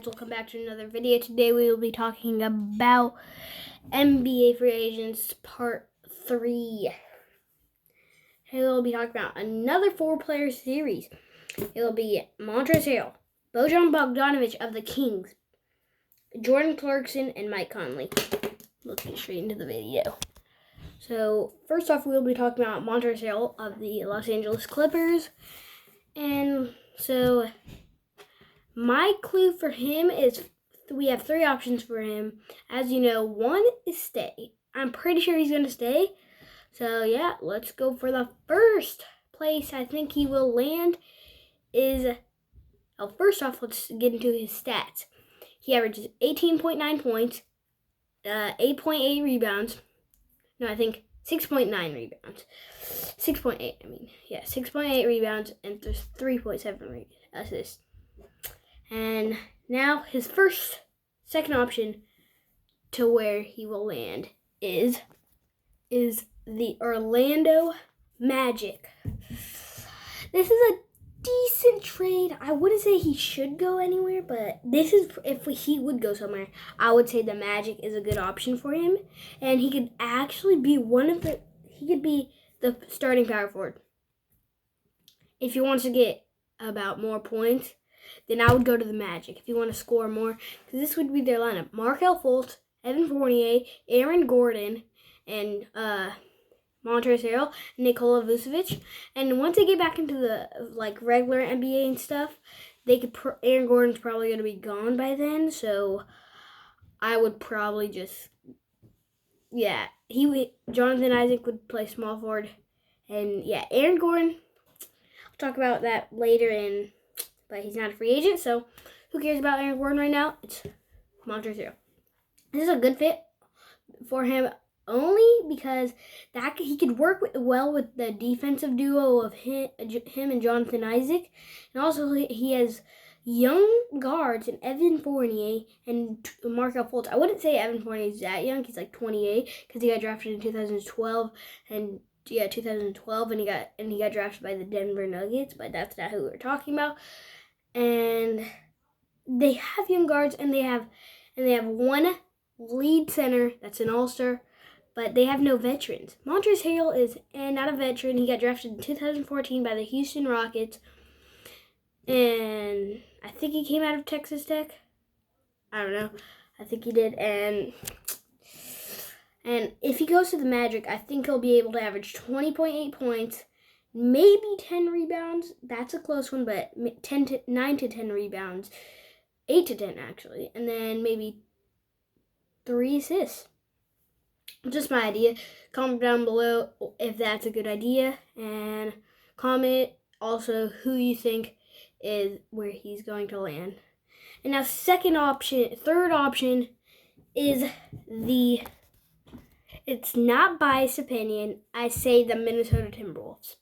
Welcome back to another video. Today we will be talking about NBA free agents part 3. We will be talking about another 4-player series. It will be Montrezl Harrell, Bojan Bogdanovic of the Kings, Jordan Clarkson, and Mike Conley. Looking straight into the video. So first off, we will be talking about Montrezl Harrell of the Los Angeles Clippers. And so my clue for him is we have 3 options for him. As you know, one is stay. I'm pretty sure he's going to stay. So, yeah, let's go for the first place I think he will land is... Oh, first off, let's get into his stats. He averages 18.9 points, 8.8 rebounds. No, I think 6.9 rebounds. 6.8 rebounds, and there's 3.7 assists. And now his second option to where he will land is the Orlando Magic. This is a decent trade. I wouldn't say he should go anywhere, but this is if he would go somewhere. I would say the Magic is a good option for him, and he could actually be the starting power forward. If he wants to get about more points, then I would go to the Magic if you want to score more. Because this would be their lineup. Markelle Fultz, Evan Fournier, Aaron Gordon, and Montrezl Harrell, Nikola Vucevic. And once they get back into the regular NBA and stuff, Aaron Gordon's probably going to be gone by then. So I would probably just, Jonathan Isaac would play small forward. And Aaron Gordon, I'll talk about that later but he's not a free agent, so who cares about Aaron Gordon right now? It's Montrezl Harrell. This is a good fit for him only because he could work well with the defensive duo of him and Jonathan Isaac. And also he has young guards in Evan Fournier and Markelle Fultz. I wouldn't say Evan Fournier is that young. He's like 28 because he got drafted in 2012 and 2012, and he got drafted by the Denver Nuggets, but that's not who we're talking about. And they have young guards, and they have one lead center that's an all-star, but they have no veterans. Montrezl Harrell is not a veteran. He got drafted in 2014 by the Houston Rockets, and I think he came out of Texas Tech. I don't know. I think he did, and if he goes to the Magic, I think he'll be able to average 20.8 points, maybe 10 rebounds. That's a close one, but 9 to 10 rebounds. 8 to 10, actually. And then maybe 3 assists. Just my idea. Comment down below if that's a good idea. And comment also who you think is where he's going to land. And now third option is it's not biased opinion. I say the Minnesota Timberwolves.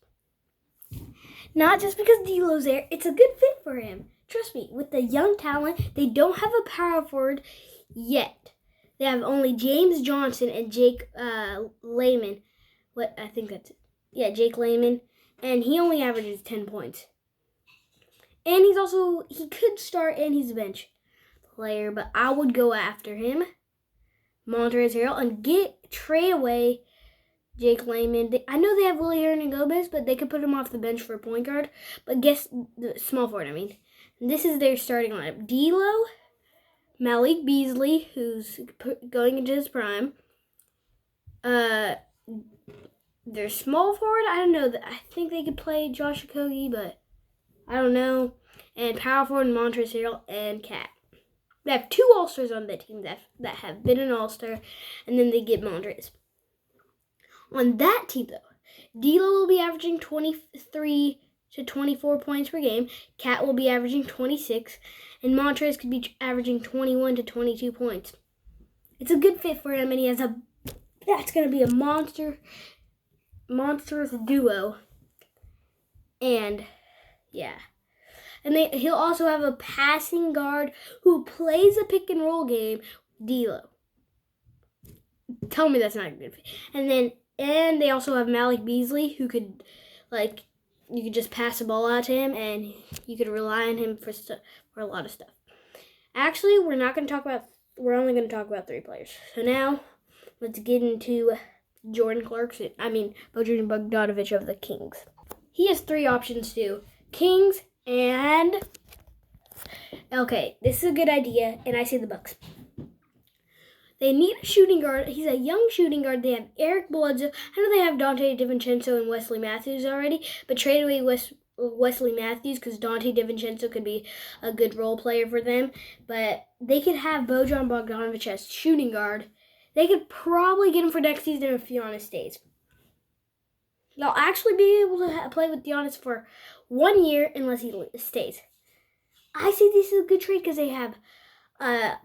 Not just because D'Lo's there. It's a good fit for him. Trust me, with the young talent, they don't have a power forward yet. They have only James Johnson and Jake Layman. I think that's it. Yeah, Jake Layman. And he only averages 10 points. And he could start and he's a bench player, but I would go after him, Montrezl Harrell, and trade away Jake Layman. I know they have Willie Hernangomez, but they could put him off the bench for a point guard. But guess the small forward, And this is their starting lineup. D'Lo, Malik Beasley, who's going into his prime. Their small forward, I don't know. I think they could play Josh Okogie, but I don't know. And power forward, Montrezl Harrell and Cat. They have 2 All-Stars on that team that have been an All-Star, and then they get Montrezl. On that team, though, D'Lo will be averaging 23 to 24 points per game. Cat will be averaging 26, and Montrezl could be averaging 21 to 22 points. It's a good fit for him, and that's going to be a monstrous duo. And and he'll also have a passing guard who plays a pick and roll game, D'Lo. Tell me that's not a good fit. And they also have Malik Beasley, who could, you could just pass the ball out to him, and you could rely on him for a lot of stuff. Actually, we're only going to talk about 3 players. So now, let's get into Jordan Clarkson. Bojan Bogdanovic of the Kings. He has 3 options too. Kings and... Okay, this is a good idea, and I say the Bucks. They need a shooting guard. He's a young shooting guard. They have Eric Bledsoe. I know they have Dante DiVincenzo and Wesley Matthews already, but trade away Wesley Matthews because Dante DiVincenzo could be a good role player for them. But they could have Bojan Bogdanovic as shooting guard. They could probably get him for next season if Giannis stays. They'll actually be able to play with Giannis for 1 year unless he stays. I see this is a good trade because they have two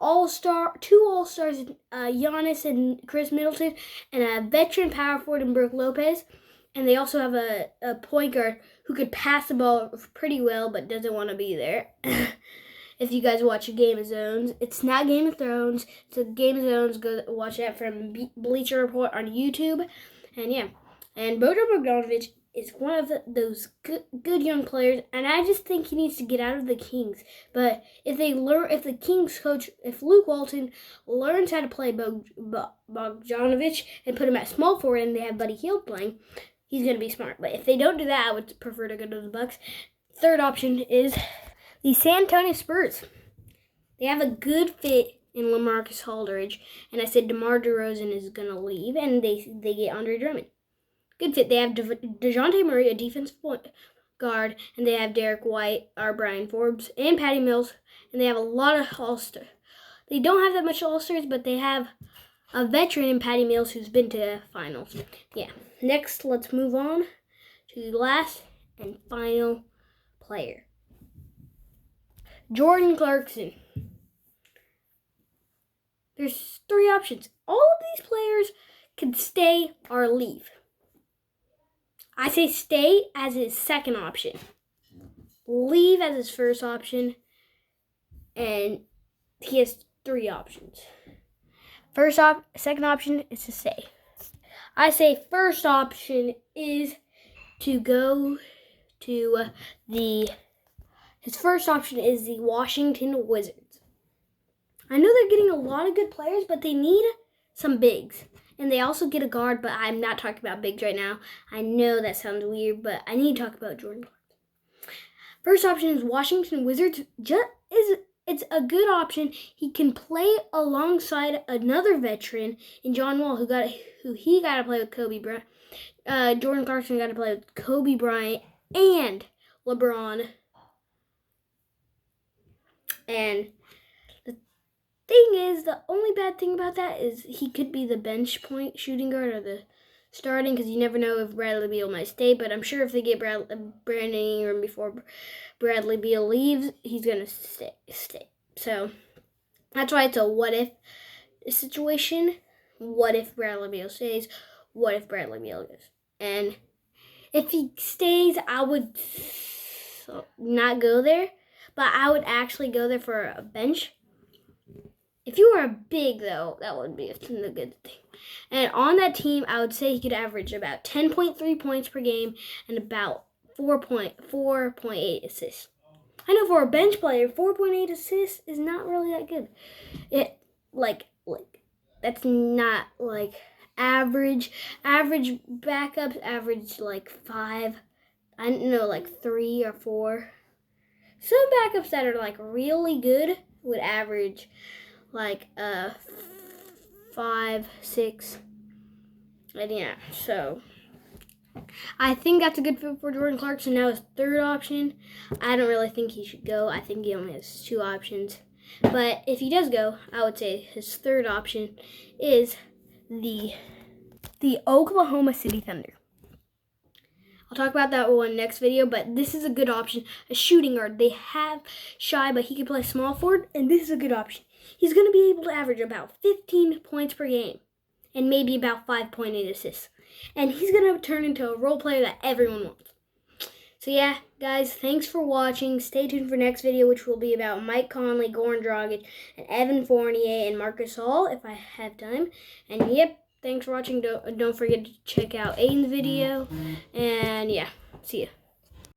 all-stars, Giannis and Chris Middleton, and a veteran power forward in Brook Lopez. And they also have a point guard who could pass the ball pretty well but doesn't want to be there. If you guys watch Game of Zones, it's not Game of Thrones. It's a Game of Zones. Go watch that from Bleacher Report on YouTube. And yeah, and Bojan Bogdanovic is one of those good young players, and I just think he needs to get out of the Kings. But if the Kings coach, if Luke Walton learns how to play Bogdanovic and put him at small forward, and they have Buddy Hield playing, he's going to be smart. But if they don't do that, I would prefer to go to the Bucks. Third option is the San Antonio Spurs. They have a good fit in LaMarcus Aldridge, and I said DeMar DeRozan is going to leave, and they get Andre Drummond. Good fit. They have DeJounte Murray, a defensive point guard, and they have Derek White, Brian Forbes, and Patty Mills, and they have a lot of all-stars. They don't have that much all-stars, but they have a veteran in Patty Mills who's been to finals. Yeah. Next, let's move on to the last and final player. Jordan Clarkson. There's 3 options. All of these players can stay or leave. I say stay as his second option. Leave as his first option. And he has 3 options. Second option is to stay. I say first option is to go to his first option is the Washington Wizards. I know they're getting a lot of good players, but they need some bigs. And they also get a guard, but I'm not talking about bigs right now. I know that sounds weird, but I need to talk about Jordan Clarkson. First option is Washington Wizards. It's a good option. He can play alongside another veteran in John Wall, who he got to play with Kobe Bryant. Jordan Clarkson got to play with Kobe Bryant and LeBron. And thing is, the only bad thing about that is he could be the bench point shooting guard or the starting, because you never know if Bradley Beal might stay. But I'm sure if they get Brandon Ingram before Bradley Beal leaves, he's going to stay. So that's why it's a what-if situation. What if Bradley Beal stays? What if Bradley Beal goes? And if he stays, I would not go there, but I would actually go there for a bench. If you were a big, though, that would be a good thing. And on that team, I would say he could average about 10.3 points per game and about 4.8 assists. I know for a bench player, 4.8 assists is not really that good. That's not like average. Average backups average like 5. I don't know, like 3 or 4. Some backups that are like really good would average like 5, 6, and yeah, so I think that's a good fit for Jordan Clarkson. Now his third option, I don't really think he should go. I think he only has 2 options, but if he does go, I would say his third option is the Oklahoma City Thunder. I'll talk about that one next video, but this is a good option. A shooting guard. They have Shai, but he can play small forward, and this is a good option. He's going to be able to average about 15 points per game and maybe about 5.8 assists. And he's going to turn into a role player that everyone wants. So yeah, guys, thanks for watching. Stay tuned for next video, which will be about Mike Conley, Goran Dragic, and Evan Fournier, and Marcus Hall, if I have time. And yep, thanks for watching. Don't forget to check out Aiden's video. And yeah, see ya.